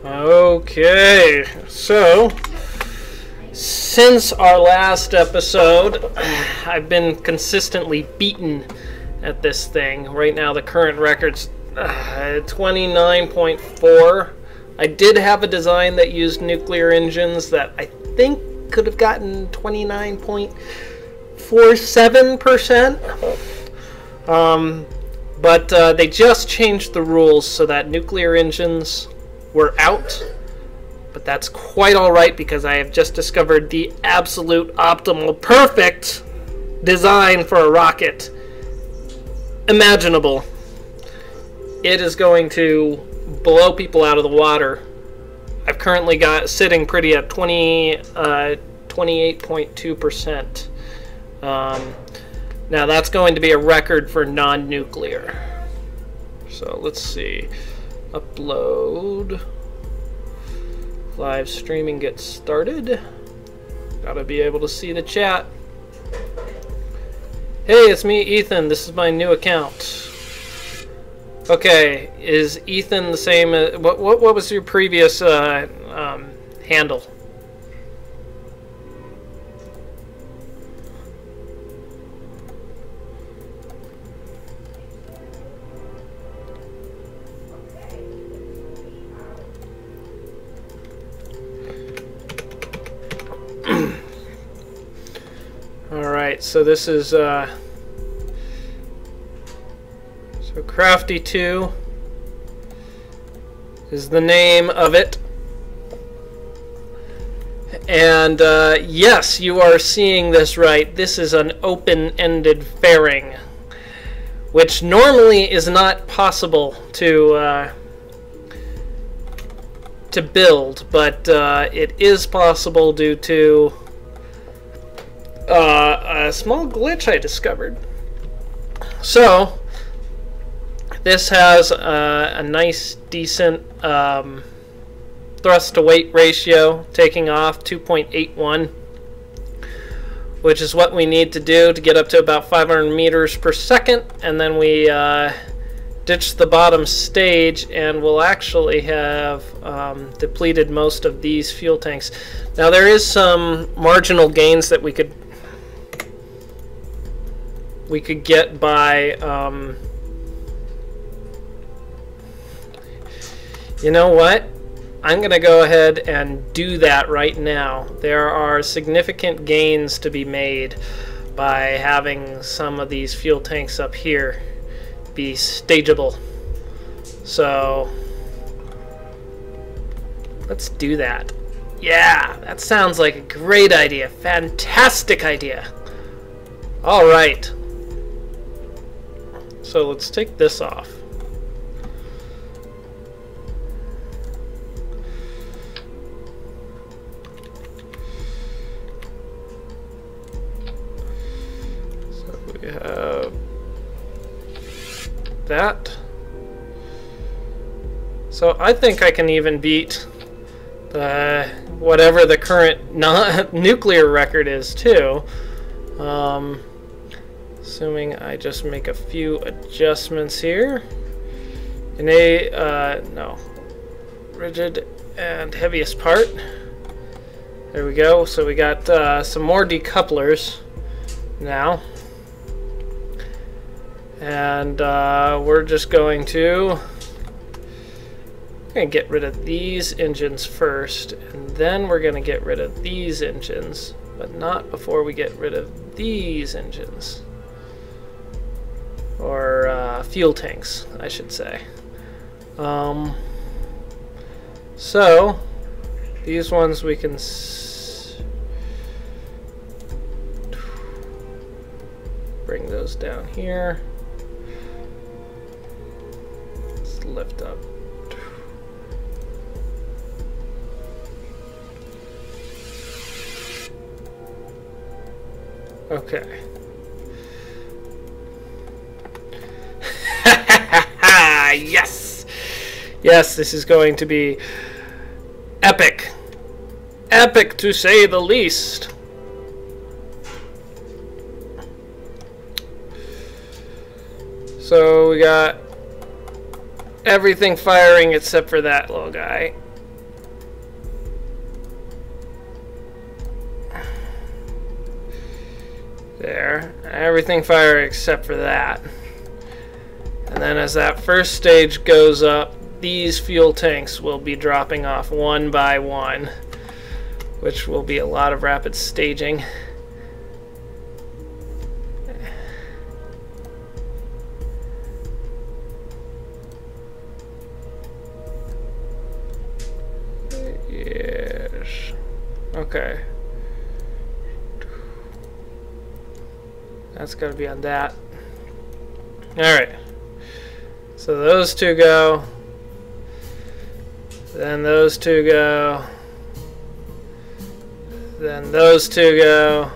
Okay, so since our last episode, I've been consistently beaten at this thing. Right now, the current record's 29.4. I did have a design that used nuclear engines that I think could have gotten 29.47%. But they just changed the rules so that nuclear engines were out. But that's quite alright because I have just discovered the absolute optimal, perfect design for a rocket imaginable. It is going to blow people out of the water. I've currently got sitting pretty at 28.2%. Now that's going to be a record for non-nuclear. So let's see. Upload. Live streaming gets started. Gotta be able to see the chat. Hey, it's me, Ethan. This is my new account. Okay, is Ethan the same as... What was your previous handle? Alright, so this is... So Crafty 2 is the name of it. And yes, you are seeing this right. This is an open-ended fairing, which normally is not possible to build, but it is possible due to a small glitch I discovered. So this has a nice, decent thrust to weight ratio, taking off 2.81, which is what we need to do to get up to about 500 meters per second, and then we ditch the bottom stage, and we'll actually have depleted most of these fuel tanks. Now there is some marginal gains that we could get by you know what? I'm going to go ahead and do that right now. There are significant gains to be made by having some of these fuel tanks up here be stageable. So let's do that. Yeah, that sounds like a great idea. Fantastic idea. All right. So let's take this off. We have that. So I think I can even beat the whatever the current nuclear record is too. Assuming I just make a few adjustments here. In no, rigid and heaviest part. There we go. So we got some more decouplers now. And we're just going to get rid of these engines first, and then we're going to get rid of these engines, but not before we get rid of these engines. Or fuel tanks, I should say. So these ones we can bring those down here. Lift up. Okay. Yes! Yes, this is going to be epic. Epic to say the least. So we got everything firing except for that little guy. There. Everything fire except for that. And then as that first stage goes up, these fuel tanks will be dropping off one by one, which will be a lot of rapid staging. Yes. Okay. That's got to be on that. Alright. So those two go. Then those two go. Then those two go.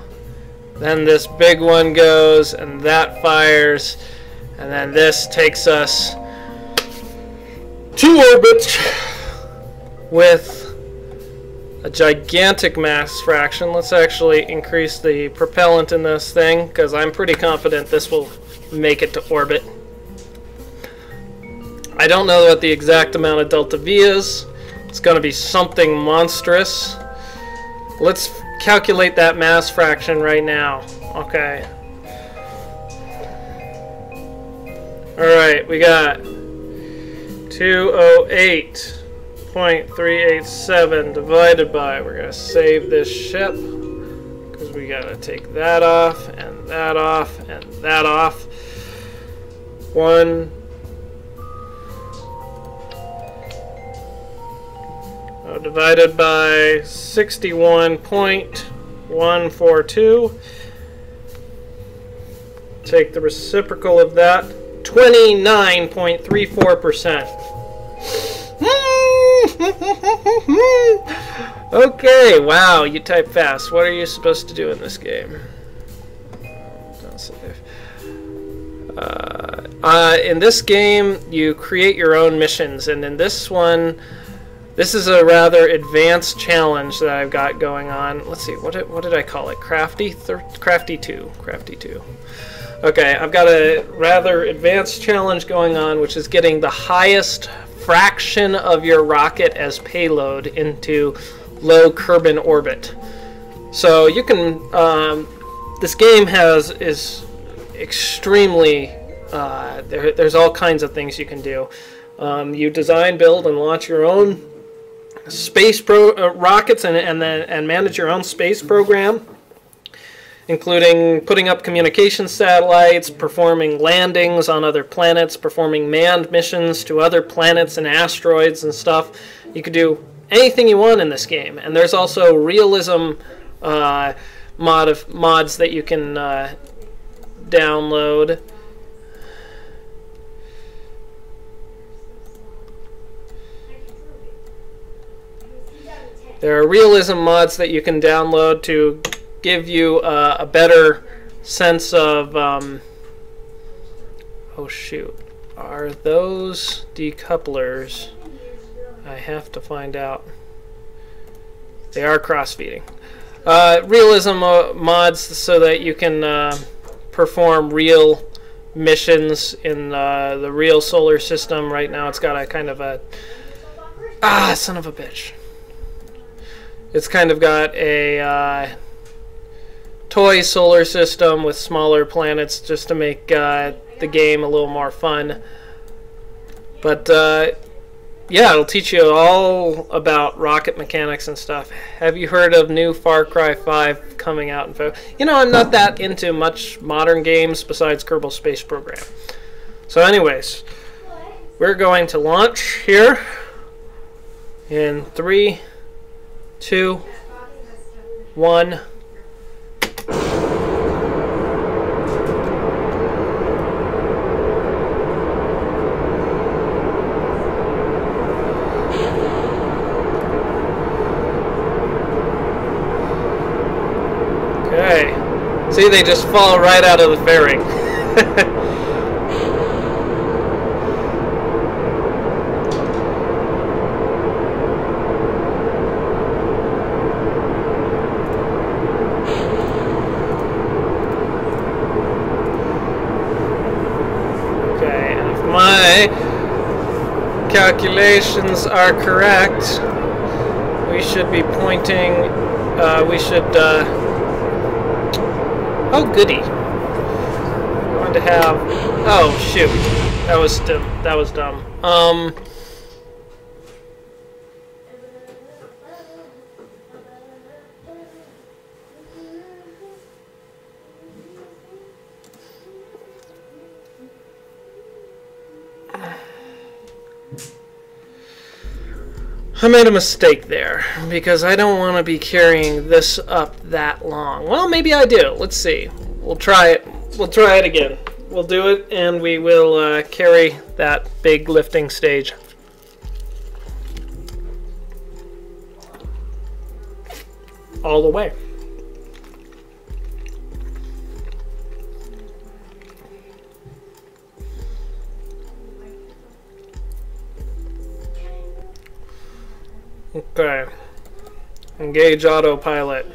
Then this big one goes, and that fires. And then this takes us to orbit with a gigantic mass fraction. Let's actually increase the propellant in this thing, because I'm pretty confident this will make it to orbit. I don't know what the exact amount of delta V is. It's going to be something monstrous. Let's calculate that mass fraction right now. Okay. Alright, we got 208.387 divided by, we're going to save this ship, because we got to take that off, and that off, and that off. Divided by 61.142. Take the reciprocal of that, 29.34%. Okay, wow, you type fast. What are you supposed to do in this game? Don't save. In this game, you create your own missions, and in this one, this is a rather advanced challenge that I've got going on. Let's see, what did I call it? Crafty 2. Crafty 2. Okay, I've got a rather advanced challenge going on, which is getting the highest fraction of your rocket as payload into low Kerbal orbit. So you can, this game is extremely, there's all kinds of things you can do. You design, build, and launch your own space rockets and manage your own space program, including putting up communication satellites, performing landings on other planets, performing manned missions to other planets and asteroids and stuff. You could do anything you want in this game, and there's also realism mods that you can download. There are realism mods that you can download to give you a better sense of, oh shoot, are those decouplers? I have to find out. They are cross-feeding. Realism mods so that you can perform real missions in the real solar system. Right now it's got a kind of a, son of a bitch. It's kind of got a toy solar system with smaller planets just to make the game a little more fun. But yeah, it'll teach you all about rocket mechanics and stuff. Have you heard of new Far Cry 5 coming out? You know, I'm not that into much modern games besides Kerbal Space Program. So anyways, we're going to launch here in 3, 2, 1. Okay. See, they just fall right out of the fairing. Calculations are correct, we should be pointing, we should Oh, goody. I'm going to have... Oh, shoot. That was dumb. That was dumb. I made a mistake there, because I don't want to be carrying this up that long. Well, maybe I do. Let's see. We'll try it. We'll try it again. We'll do it, and we will carry that big lifting stage. All the way. Okay. Engage autopilot.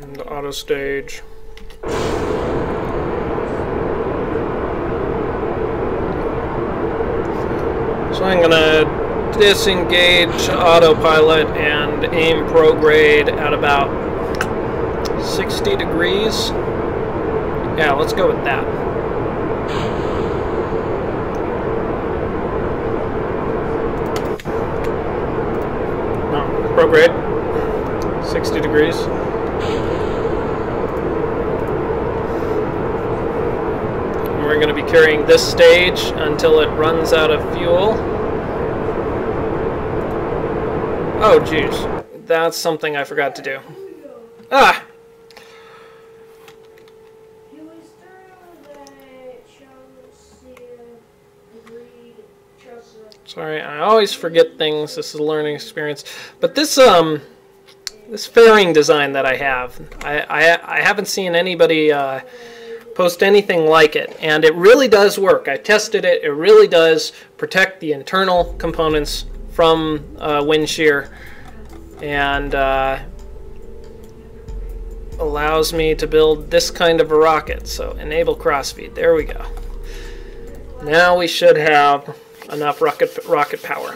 And auto stage. So I'm gonna disengage autopilot and aim prograde at about 60 degrees. Yeah, let's go with that. Prograde, 60 degrees. And we're going to be carrying this stage until it runs out of fuel. Oh, geez. That's something I forgot to do. Ah! Sorry, I always forget things. This is a learning experience. But this this fairing design that I have, I haven't seen anybody post anything like it, and it really does work. I tested it. It really does protect the internal components from wind shear, and allows me to build this kind of a rocket. So enable crossfeed. There we go. Now we should have enough rocket power.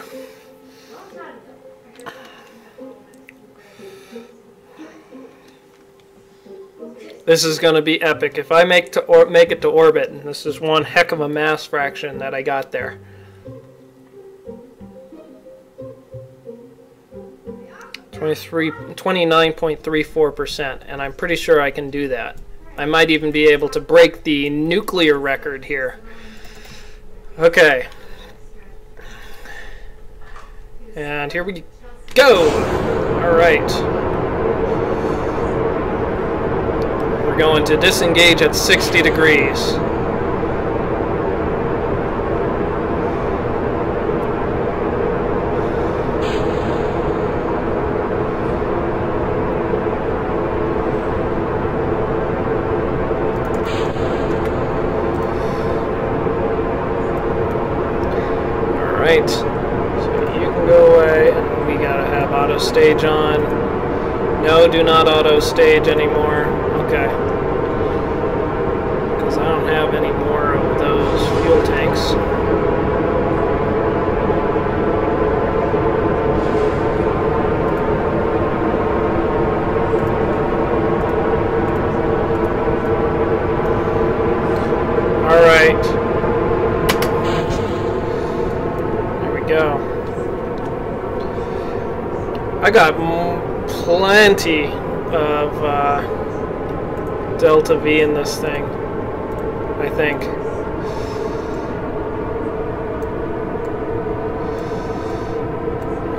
This is going to be epic. If I make it to orbit, this is one heck of a mass fraction that I got there. – 29.34%, and I'm pretty sure I can do that. I might even be able to break the nuclear record here. Okay. And here we go. All right. We're going to disengage at 60 degrees. All right. Go away, and we gotta have auto stage on. No, do not auto stage anymore. Okay. Because I don't have any more of those fuel tanks. Alright. There we go. I got plenty of delta V in this thing, I think.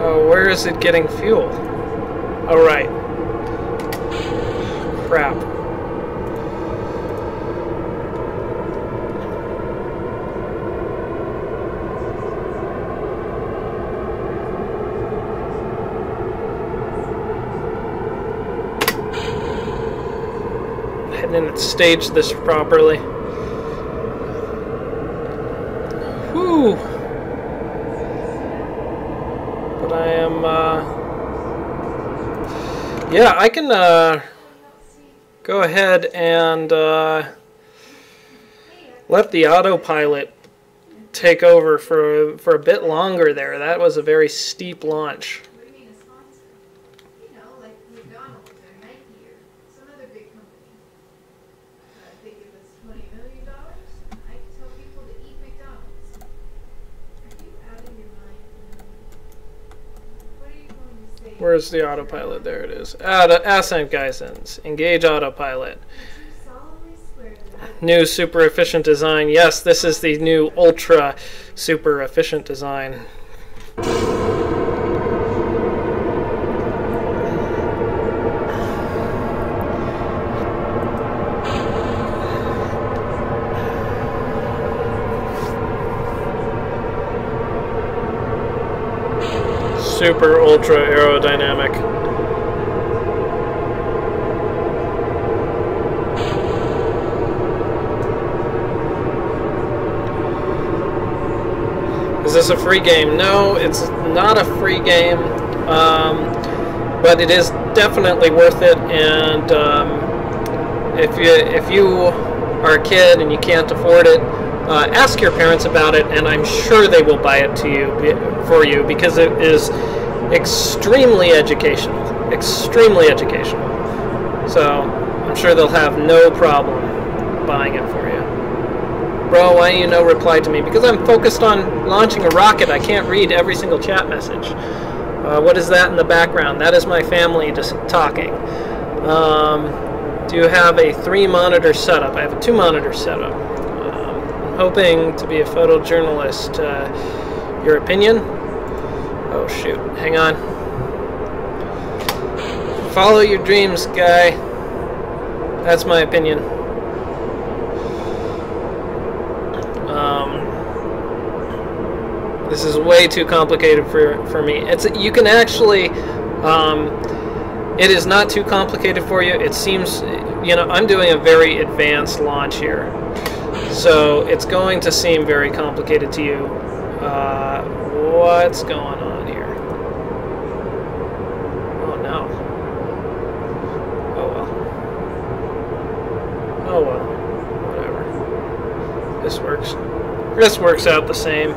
Oh, where is it getting fuel? Oh, right. Crap. I didn't stage this properly. Whew. But I am, yeah, I can, go ahead and, let the autopilot take over for a bit longer there. That was a very steep launch. Where's the autopilot? There it is. Ascent Geisens. Engage autopilot. New super efficient design. Yes, this is the new ultra super efficient design. Super ultra aerodynamic. Is this a free game? No, it's not a free game, but it is definitely worth it. And if you are a kid and you can't afford it, ask your parents about it, and I'm sure they will buy it for you because it is extremely educational. Extremely educational. So I'm sure they'll have no problem buying it for you. Bro, why you no reply to me? Because I'm focused on launching a rocket. I can't read every single chat message. What is that in the background? That is my family just talking. Do you have a 3-monitor setup? I have a 2-monitor setup. Hoping to be a photojournalist. Your opinion? Oh shoot, hang on. Follow your dreams, guy. That's my opinion. This is way too complicated for me. You can actually, it is not too complicated for you. It seems, I'm doing a very advanced launch here. So it's going to seem very complicated to you. What's going on here? Oh no. Oh well. Oh well. Whatever. This works. This works out the same.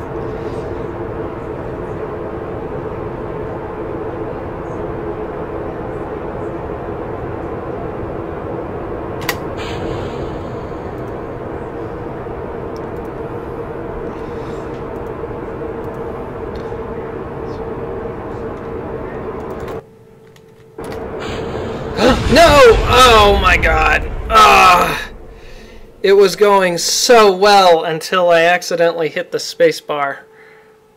No! Oh my god. It was going so well until I accidentally hit the space bar.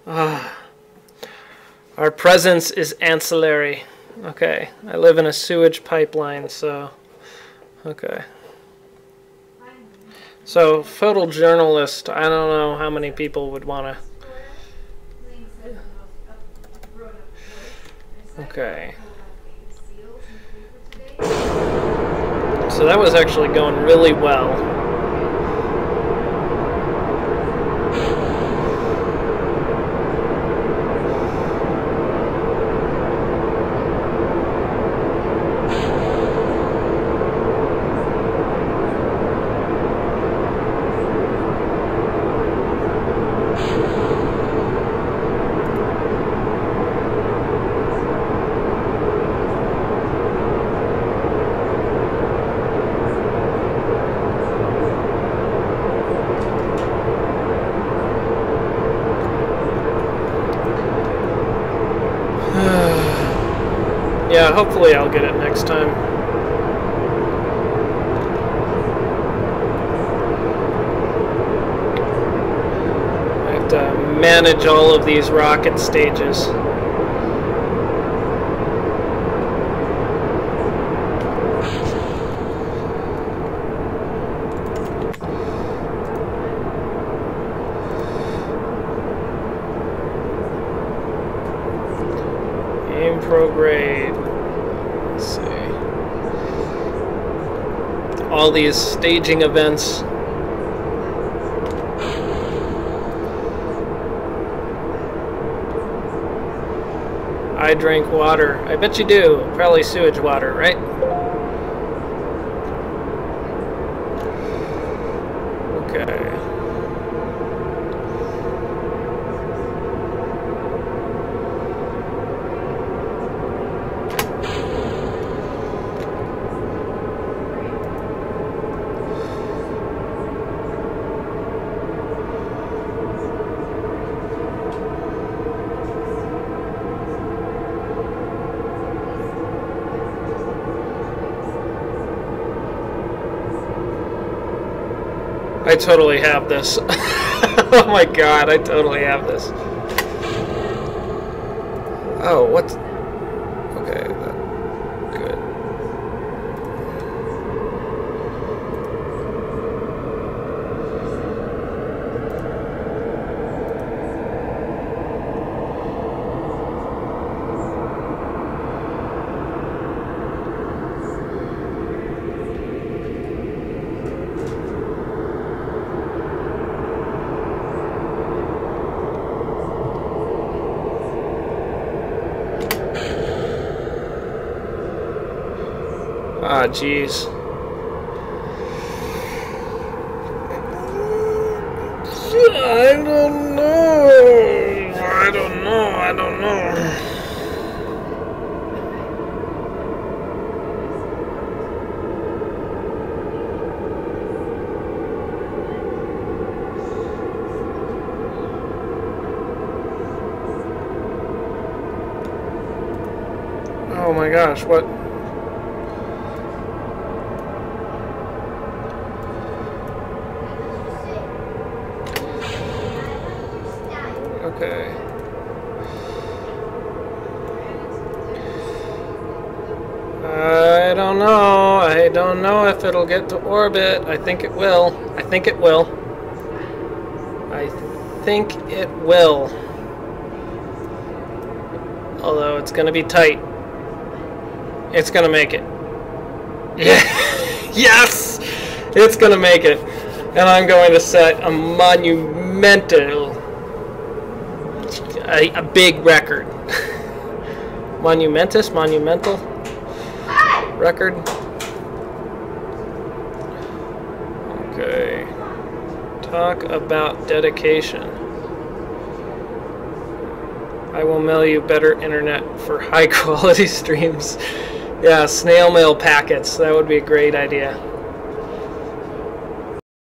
Our presence is ancillary. Okay. I live in a sewage pipeline, so... Okay. So, photojournalist, I don't know how many people would want to... Okay. So that was actually going really well. Yeah, hopefully I'll get it next time. I have to manage all of these rocket stages. Aim prograde. Let's see. All these staging events. I drink water. I bet you do. Probably sewage water, right? Okay. I totally have this. Oh my god, I totally have this. Oh, what? Okay, good. Ah, jeez. I don't know. I don't know. I don't know. Oh my gosh, what? Okay. I don't know. I don't know if it'll get to orbit. I think it will. I think it will. I think it will. Although it's going to be tight. It's going to make it. Yeah. Yes! It's going to make it. And I'm going to set a monumental, a big record. Monumental record. Okay. Talk about dedication. I will mail you better internet for high quality streams. Yeah, snail mail packets. That would be a great idea.